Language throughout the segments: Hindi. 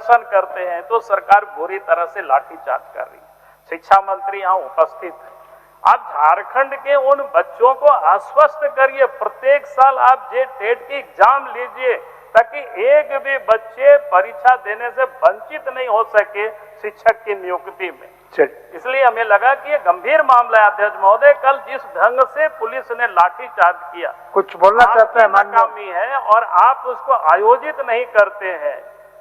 प्रदर्शन करते हैं तो सरकार बुरी तरह से लाठीचार्ज कर रही है। शिक्षा मंत्री यहाँ उपस्थित है। आप झारखंड के उन बच्चों को आश्वस्त करिए, प्रत्येक साल आप टेट की एग्जाम लीजिए ताकि एक भी बच्चे परीक्षा देने से वंचित नहीं हो सके शिक्षक की नियुक्ति में। इसलिए हमें लगा कि ये गंभीर मामला है। अध्यक्ष महोदय, कल जिस ढंग से पुलिस ने लाठीचार्ज किया, कुछ बोलना चाहते हैं नाकामी है और आप उसको आयोजित नहीं करते हैं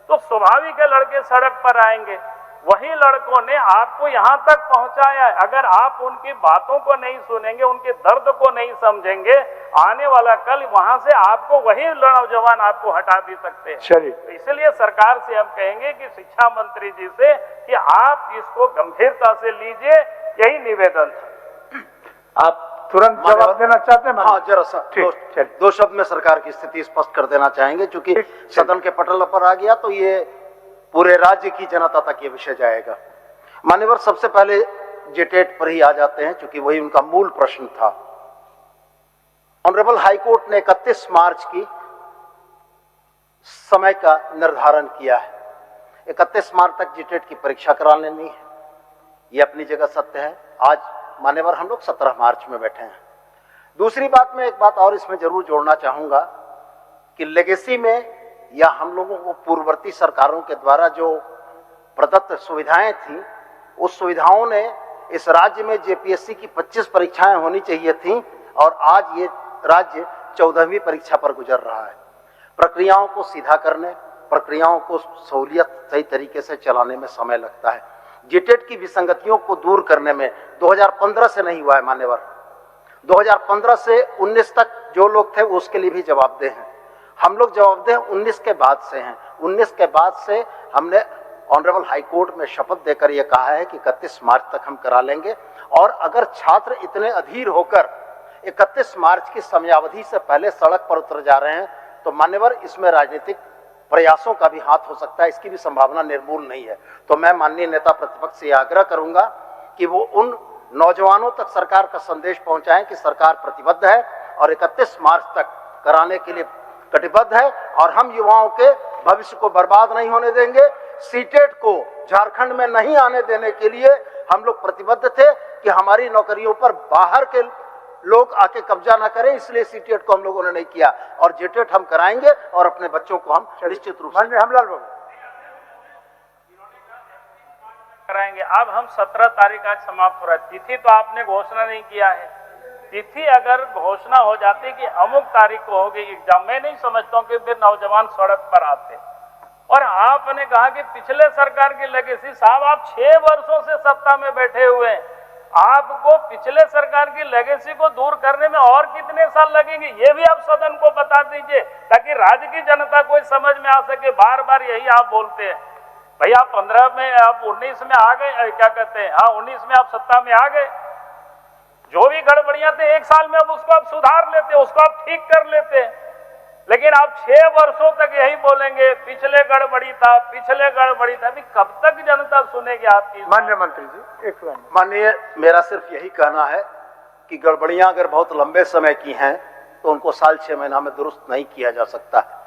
तो स्वाभाविक है लड़के सड़क पर आएंगे। वही लड़कों ने आपको यहाँ तक पहुंचाया है। अगर आप उनकी बातों को नहीं सुनेंगे, उनके दर्द को नहीं समझेंगे, आने वाला कल वहां से आपको वही नौजवान आपको हटा भी सकते हैं। तो इसलिए सरकार से हम कहेंगे कि शिक्षा मंत्री जी से कि आप इसको गंभीरता से लीजिए, यही निवेदन था। आप तुरंत जवाब देना चाहते हैं? हाँ, जरा सा दो शब्द में सरकार की स्थिति स्पष्ट कर देना चाहेंगे, क्योंकि सदन के पटल पर आ गया तो ये पूरे राज्य की जनता तक ये विषय जाएगा। मान्यवर, सबसे पहले जेटेट पर ही आ जाते हैं, क्योंकि वही उनका मूल प्रश्न था। ऑनरेबल हाई कोर्ट ने 31 मार्च की समय का निर्धारण किया है। 31 मार्च तक जेटेट की परीक्षा करा लेनी है, ये अपनी जगह सत्य है। आज मान्यवर हम लोग 17 मार्च में बैठे हैं। दूसरी बात, मैं एक बात और इसमें जरूर जोड़ना चाहूंगा कि लेगेसी में या हम लोगों को पूर्ववर्ती सरकारों के द्वारा जो प्रदत्त सुविधाएं थी, उस सुविधाओं ने इस राज्य में जेपीएससी की 25 परीक्षाएं होनी चाहिए थी और आज ये राज्य 14वीं परीक्षा पर गुजर रहा है। प्रक्रियाओं को सीधा करने, प्रक्रियाओं को सहूलियत सही तरीके से चलाने में समय लगता है। जेटेट की विसंगतियों को दूर करने में 2015 से नहीं हुआ है मान्यवर। 2015 से 19 तक जो लोग थे उसके लिए भी जवाबदेह हैं। हम लोग जवाबदेह 19 के बाद से हैं। 19 के बाद से हमने ऑनरेबल हाई कोर्ट में शपथ देकर यह कहा है कि 31 मार्च तक हम करा लेंगे। और अगर छात्र इतने अधीर होकर 31 मार्च की समयावधि से पहले सड़क पर उतर जा रहे हैं तो मान्यवर इसमें राजनीतिक प्रयासों का भी हाथ हो सकता है, इसकी भी संभावना निर्मूल नहीं है। तो मैं माननीय नेता प्रतिपक्ष से आग्रह करूंगा कि वो उन नौजवानों तक सरकार का संदेश पहुंचाएं कि सरकार प्रतिबद्ध है और 31 मार्च तक कराने के लिए कटिबद्ध है और हम युवाओं के भविष्य को बर्बाद नहीं होने देंगे। सीटेट को झारखंड में नहीं आने देने के लिए हम लोग प्रतिबद्ध थे कि हमारी नौकरियों पर बाहर के लोग आके कब्जा ना करें, इसलिए सीटेट को हम लोगों ने नहीं किया और जेटेट हम कराएंगे और अपने बच्चों को हम निश्चित रूप से हमलाल बाबू कराएंगे। अब हम 17 तारीख आज समाप्त हो रहा है। तिथि तो आपने घोषणा नहीं किया है। तिथि अगर घोषणा हो जाती कि अमुक तारीख को होगी एग्जाम, मैं नहीं समझता हूँ कि फिर नौजवान सड़क पर आते। और आपने कहा कि पिछले सरकार की लेगेसी, साहब आप 6 वर्षों से सत्ता में बैठे हुए हैं, आपको पिछले सरकार की लेगेसी को दूर करने में और कितने साल लगेंगे ये भी आप सदन को बता दीजिए ताकि राज्य की जनता को समझ में आ सके। बार बार यही आप बोलते हैं भैया, आप 15 में, आप 19 में आ गए, क्या कहते हैं, हाँ 19 में आप सत्ता में आ गए, जो भी गड़बड़ियां थे 1 साल में अब उसको आप सुधार लेते, उसको आप ठीक कर लेते। लेकिन आप 6 वर्षों तक यही बोलेंगे पिछले गड़बड़ी था, पिछले गड़बड़ी था। अभी कब तक जनता सुनेगी आपकी? माननीय मंत्री जी, एक मिनट। माननीय, मेरा सिर्फ यही कहना है कि गड़बड़ियां अगर बहुत लंबे समय की हैं तो उनको साल 6 महीना में दुरुस्त नहीं किया जा सकता है।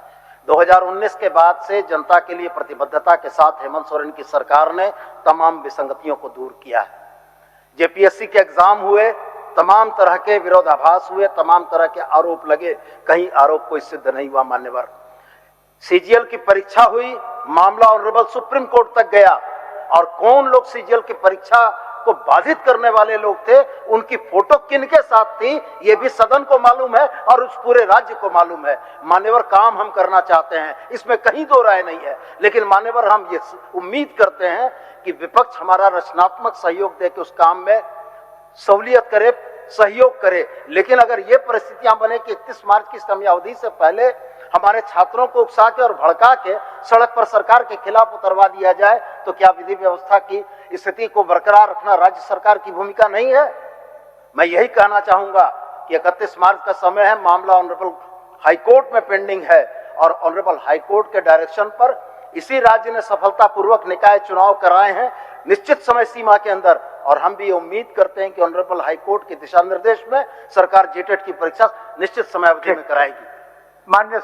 2019 के बाद से जनता के लिए प्रतिबद्धता के साथ हेमंत सोरेन की सरकार ने तमाम विसंगतियों को दूर किया है। जेपीएससी के एग्जाम हुए, तमाम तरह के विरोधाभास हुए, तमाम तरह के आरोप लगे, कहीं आरोप कोई सिद्ध नहीं हुआ मान्यवर। सीजीएल की परीक्षा हुई, मामला ऑनरेबल सुप्रीम कोर्ट तक गया और कौन लोग सीजीएल की परीक्षा को बाधित करने वाले लोग थे, उनकी फोटो किनके साथ थी, ये भी सदन को मालूम है और उस पूरे राज्य को मालूम है। मान्यवर, काम हम करना चाहते हैं, इसमें कहीं दो राय नहीं है, लेकिन मान्यवर हम ये उम्मीद करते हैं कि विपक्ष हमारा रचनात्मक सहयोग दे के उस काम में सहूलियत करे, सहयोग करे। लेकिन अगर ये परिस्थितियां बने कि 31 मार्च की समयावधि से पहले हमारे छात्रों को उकसा के और भड़का के सड़क पर सरकार के खिलाफ उतरवा दिया जाए तो क्या विधि व्यवस्था की स्थिति को बरकरार रखना राज्य सरकार की भूमिका नहीं है? मैं यही कहना चाहूंगा कि 31 मार्च का समय है, मामला ऑनरेबल हाई कोर्ट में पेंडिंग है और ऑनरेबल हाई कोर्ट के डायरेक्शन पर इसी राज्य ने सफलतापूर्वक निकाय चुनाव कराए हैं निश्चित समय सीमा के अंदर और हम भी उम्मीद करते हैं कि ऑनरेबल हाई कोर्ट के दिशा निर्देश में सरकार जेटेट की परीक्षा निश्चित समयावधि में कराएगी। माननीय